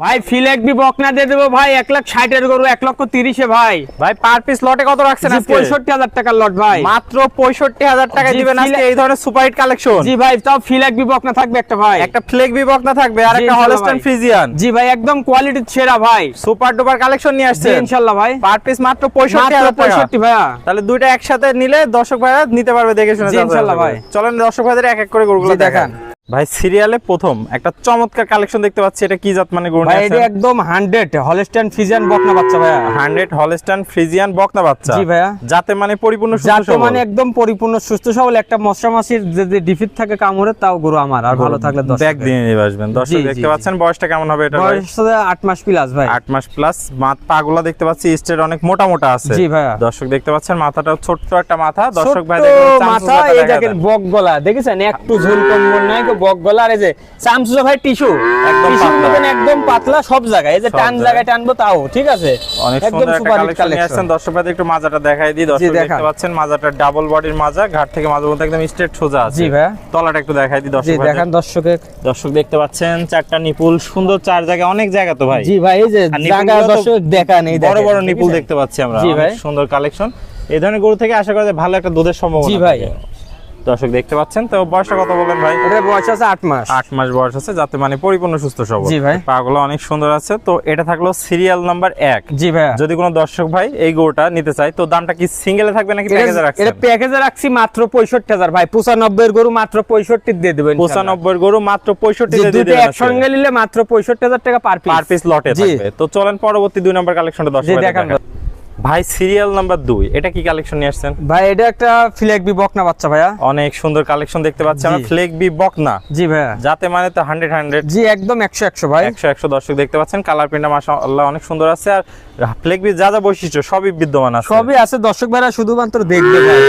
ভাই ফিলেকবি বকনা দিয়ে দেবো ভাই 1,60,000 এর গরু 1,30,000 ভাই ভাই পার পিস লটে কত রাখছেন আজকে? 65,000 টাকার লট ভাই, মাত্র 65,000 টাকায় দিবেন আজকে এই ধরনের সুপার হিট কালেকশন। জি ভাই, তাও ফিলেকবি বকনা থাকবে একটা ভাই, একটা ফ্লেগবি বকনা থাকবে আর জি, একটা ইনশাল্লাহ হলস্টাইন ভাই। ফ্রিজিয়ান। জি ভাই, একদম কোয়ালিটির সেরা ভাই, সুপার ডুপার কালেকশন নিয়ে জি আসছেন ইনশাআল্লাহ ভাই। পার পিস মাত্র মাত্র 65,000 টাকা। 65 ভাইয়া, তাহলে দুইটা একসাথে নিলে দর্শক ভাইরা নিতে পারবে দেখে শুনে। জি, ইনশাল্লাহ ভাই। চলেন দর্শক ভাইদের এক এক করে গরুগুলো জি, দেখান। ভাই সিরিয়ালে প্রথম একটা চমৎকার কালেকশন দেখতে পাচ্ছি, এটা কি জাত মানে গরু ভাই নিয়ে এটা আসছেন? একদম 100 হলস্টাইন ফ্রিজিয়ান বকনা বাচ্চা ভাইয়া। 100 হলস্টাইন ফ্রিজিয়ান বকনা বাচ্চা। জি ভাইয়া, যাতে মানে পরিপূর্ণ সুস্থ যাতে সবল। মানে একদম পরিপূর্ণ সুস্থ সবল, একটা মশা মাছির যদি ডিফিট থাকে কামড়ে তাও গরু আমার, আর ভালো থাকলে 10 ব্যাগ দিয়ে নিয়ে আসবেন। দর্শক জি, দেখতে জি, পাচ্ছেন বয়সটা কেমন হবে এটা? ভাই বয়স 8 মাস প্লাস ভাই। 8 মাস প্লাস। পাগুলা দেখতে পাচ্ছি স্টেট অনেক মোটা মোটা আছে। জি ভাইয়া, দর্শক দেখতে পাচ্ছেন মাথাটা ছোট্ট একটা মাথা। দর্শক ভাই ছোট্ট দেখেন মাথা, এই দেখেন বক গলা দেখেছেন, একটু ঝুল কম্বল নাই তো বক গলা। আর এই যে চামচুজা ভাই টিস্যু একদম পাতলা। একদম পাতলা সব জায়গায়, এই যে সব টান জায়গায় টানবো তাও ঠিক আছে। অনেক একদম সুন্দর একটা সুপার হিট কালেকশন নিয়ে আসছেন। দর্শক ভাই একটু মাজাটা দেখাই দিই। দর্শক দেখান। দেখতে পাচ্ছেন মাজাটা ডাবল বডির মাজা, ঘাট থেকে মাজার মধ্যে একদম স্ট্রেট সোজা আছে। জি ভাইয়া, তলাটা একটু দেখাই দিই জি দর্শক ভাই। দেখান দর্শকে। দর্শক দেখতে পাচ্ছেন চারটা নিপুল, সুন্দর চার জায়গা, অনেক জায়গা তো ভাই। জি ভাই, এই যে আর জায়গা নিপুলগুলো তো দর্শক দেখান, এই বড় দেখেন, বড় নিপুল দেখেছেন? দেখতে পাচ্ছি আমরা। জি অনেক ভাই। সুন্দর কালেকশন। এই ধরনের গরু থেকে আশা করা যায় ভালো একটা দুধের সম্ভাবনা জি ভাই। থাকে। দর্শক দেখতে পাচ্ছেন তো বয়সটা কত বলেন ভাই? এটার বয়স আছে 8 মাস। 8 মাস বয়স আছে, যাতে মানে পরিপূর্ণ সুস্থ সবল। জি ভাই। পাগুলো অনেক সুন্দর আছে। তো এটা থাকলো সিরিয়াল নাম্বার 1। জি ভাইয়া, যদি কোনো দর্শক ভাই এই গরুটা নিতে চায় তো দামটা কি সিঙ্গেলে থাকবে নাকি প্যাকেজে রাখছেন? এটা প্যাকেজে রাখছি মাত্র 65,000 ভাই। 95 এর গরু মাত্র 65 দিয়ে দেবেন। 95 গরু মাত্র 65 দিয়ে দুটো দিবেন। একসঙ্গে নিলে মাত্র 65,000 টাকা পার পিস। পার পিস লটে জি। থাকবে। তো চলেন পরবর্তী 2 নম্বর কালেকশনটা দর্শক জি ভাইদের দেখান দেখান। ভাই সিরিয়াল নাম্বার 2, এটা কি কালেকশন নিয়ে আসছেন? ভাই এটা একটা ফিলেকবি বকনা বাচ্চা ভাইয়া। অনেক সুন্দর কালেকশন দেখতে পাচ্ছি আমরা। জি। ফ্লেক বি বকনা, জি ভাইয়া, যাতে মানে তো 100 জি একদম 100 ভাই। 100 দর্শক দেখতে পাচ্ছেন। কালার প্রিন্টটা মাশাআল্লাহ অনেক সুন্দর আছে। আর ফ্লেক বি যা যা বৈশিষ্ট্য সবই বিদ্যমান আছে। সবই আছে, দর্শক ভাইরা শুধুমাত্র দেখবে ভাই।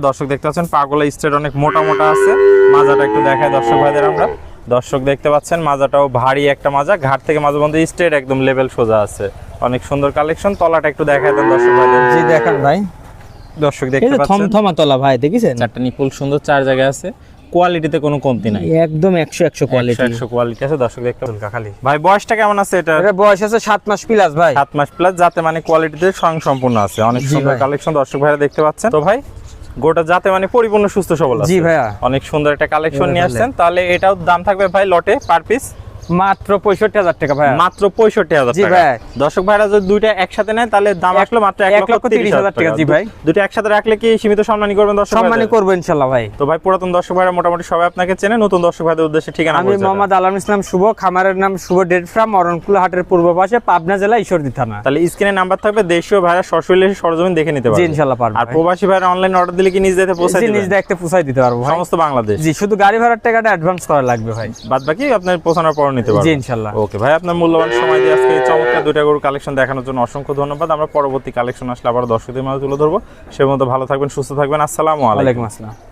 দর্শক দেখতে পাচ্ছেন পাগুলা স্টেট অনেক মোটা মোটা আছে। মাজাটা একটু দেখায় দর্শক ভাইদের আমরা। দর্শক দেখতে পাচ্ছেন মাজাটাও ভারী একটা মাজা, ঘাট থেকে মাজা বন্ধ স্টেট একদম লেভেল সোজা আছে। অনেক সুন্দর কালেকশন। তলাটা একটু দেখায় দেন দর্শক ভাইদের। জি দেখান ভাই, দর্শক এই দেখতে যে পাচ্ছেন থমথমা তলা ভাই, দেখেছেন? চারটা নিপুল সুন্দর, চার জায়গায় আছে। কোয়ালিটিতে কোনো কমতি নাই, একদম 100 কোয়ালিটি। 100 কোয়ালিটি আছে। দর্শক দেখতে পাচ্ছেন খালি। ভাই বয়সটা কেমন আছে এটা? এটা বয়স আছে 7 মাস প্লাস ভাই। 7 মাস প্লাস, যাতে মানে কোয়ালিটিতে সম্পূর্ণ আছে। অনেক জি সুন্দর ভাই। কালেকশন দর্শক ভাইরা দেখতে পাচ্ছেন। তো ভাই গোটা যাতে মানে পরিপূর্ণ সুস্থ সবল আছে। জি ভাইয়া, অনেক সুন্দর একটা কালেকশন এবার নিয়ে আসছেন। তাহলে এটাও দাম থাকবে ভাই লটে পার পিস মাত্র 65,000 টাকা ভাইয়া। মাত্র 65,000 জি টাকা। ভাই। দর্শক ভাইরা যদি দুইটা একসাথে নেয় তাহলে দাম আসলো মাত্র 1,30,000 টাকা। জি ভাই। দুটো একসাথে রাখলে কি সীমিত সম্মানী করবেন দর্শক সম্মানী ভাইদের? করবো ইনশাআল্লাহ ভাই। তো ভাই পুরাতন দর্শক ভাইরা মোটামুটি সবাই আপনাকে চেনে, নতুন দর্শক ভাইদের উদ্দেশ্যে ঠিকানা আমি পরিচয়টা। মোহাম্মদ আলম ইসলাম শুভ, খামারের নাম শুভ ডেট ফার্ম, অরণকুলা হাটের পূর্ব পাশে, পাবনা জেলা, ঈশ্বরদী থানা। তাহলে স্ক্রিনে নাম্বার থাকবে, দেশীয় ভাইরা সরাসরি এসে সরজমিন দেখে নিতে জি পারবে। ইনশাআল্লাহ পারবো আর ভাই। প্রবাসী ভাইরা অনলাইন অর্ডার দিলে কি নিজ যেতে পৌঁছায় জি, দিবেন? নিজ দেখতে পৌঁছাই দিতে পারবো ভাই। সমস্ত বাংলাদেশ। জি, শুধু গাড়ি ভাড়ার টাকাটা অ্যাডভান্স করা লাগবে ভাই। বাদ বাকি আপনার পৌঁছানোর পর নিতে পারবেন। জি ইনশাআল্লাহ। ওকে ভাই, আপনার মূল্যবান সময় দিয়ে আজকে এই চমৎকার দুইটা গরুর কালেকশন দেখানোর জন্য অসংখ্য ধন্যবাদ। আমরা পরবর্তী কালেকশন আসলে আবার দর্শকদের মাঝে তুলে ধরবো। সে মতো ভালো থাকবেন, সুস্থ থাকবেন। আসসালামু আলাইকুম। ওয়ালাইকুম আসসালাম।